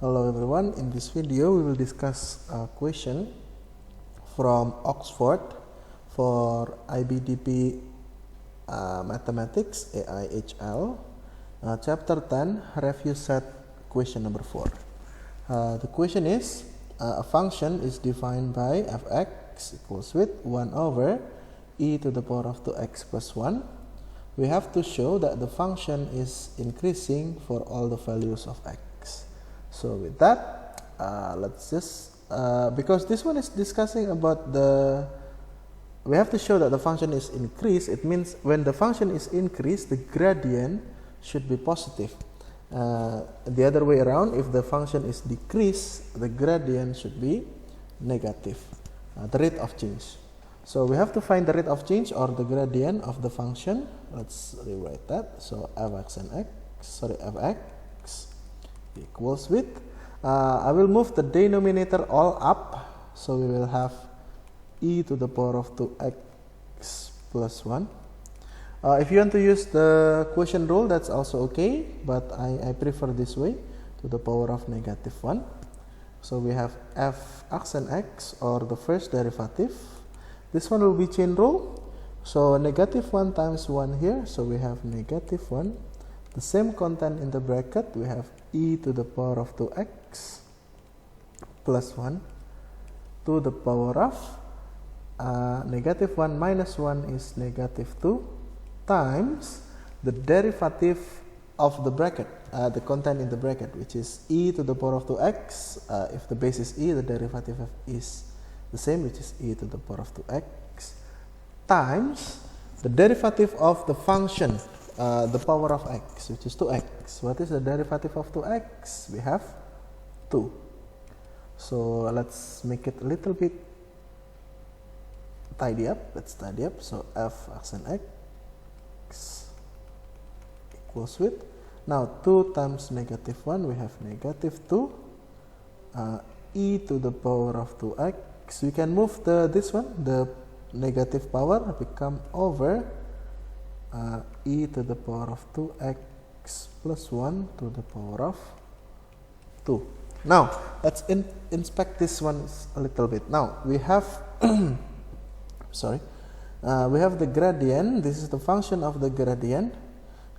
Hello everyone, in this video we will discuss a question from Oxford for IBDP Mathematics AI HL, chapter 10, review set, question number 4. The question is, a function is defined by fx equals with 1 over e to the power of 2x plus 1. We have to show that the function is increasing for all the values of x. So with that, let's just, because this one is discussing about we have to show that the function is increased. It means when the function is increased, the gradient should be positive. The other way around, if the function is decreased, the gradient should be negative, the rate of change. So we have to find the rate of change or the gradient of the function. Let's rewrite that. So fx equals with, I will move the denominator all up, so we will have e to the power of 2x plus 1. If you want to use the quotient rule, that's also okay, but I prefer this way, to the power of negative 1. So we have f accent x, or the first derivative. This one will be chain rule, so negative 1 times 1 here, so we have negative 1. The same content in the bracket, we have e to the power of 2x plus 1 to the power of negative 1 minus 1 is negative 2 times the derivative of the bracket, the content in the bracket, which is e to the power of 2x. If the base is e, the derivative is the same, which is e to the power of 2x times the derivative of the function, the power of x, which is 2x. What is the derivative of 2x? We have 2. So let's make it a little bit tidy up. Let's tidy up. So f accent x equals with, now 2 times negative 1, we have negative 2 e to the power of 2x. We can move this one, the negative power become over e to the power of 2x plus 1 to the power of 2. Now let's inspect this one a little bit. Now we have we have the gradient. This is the function of the gradient,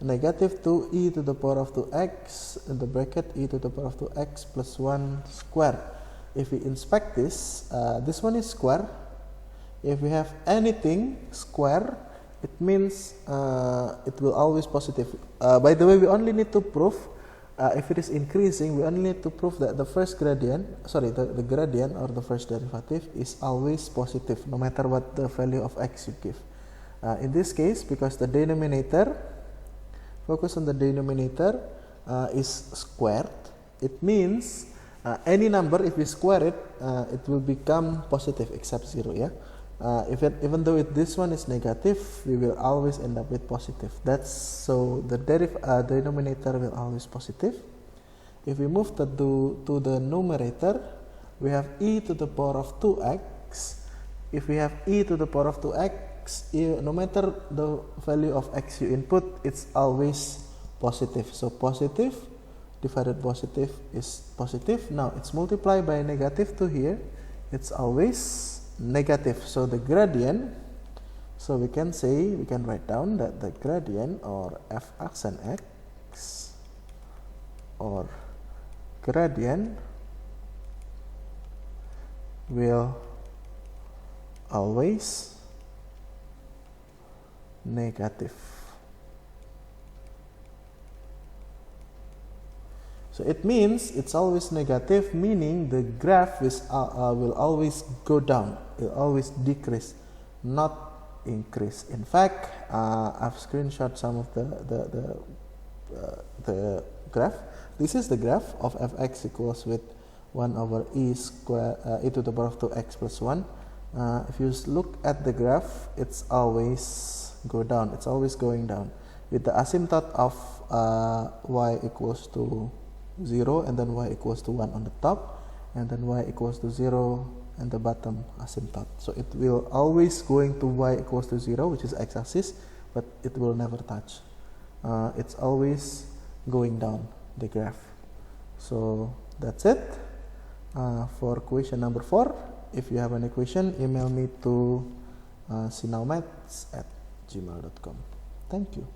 negative 2 e to the power of 2x in the bracket e to the power of 2x plus 1 square. If we inspect this, this one is square. If we have anything square, it means it will always positive. By the way, we only need to prove, if it is increasing, we only need to prove that the first gradient, the gradient or the first derivative is always positive, no matter what the value of x you give. In this case, because the denominator, focus on the denominator, is squared, it means any number, if we square it, it will become positive except 0, yeah? Even though this one is negative, we will always end up with positive. That's so the denominator will always positive. If we move to the numerator, we have e to the power of 2x. If we have e to the power of 2x, no matter the value of x you input, it's always positive. So positive divided positive is positive. Now it's multiplied by negative 2 here, it's always negative. So the gradient, so we can write down that the gradient, or f accent x, or gradient, will always negative. So it means it's always negative, meaning the graph will always go down, it will always decrease, not increase. In fact, I've screenshot some of the graph. This is the graph of fx equals with 1 over e square, e to the power of 2x plus 1. If you look at the graph, it's always go down, it's always going down, with the asymptote of y equals to 0, and then y equals to 1 on the top, and then y equals to 0 and the bottom asymptote. So it will always going to y equals to 0, which is x-axis, but it will never touch. It's always going down the graph. So that's it for question number 4. If you have any question, email me to sinowmaths@gmail.com. Thank you.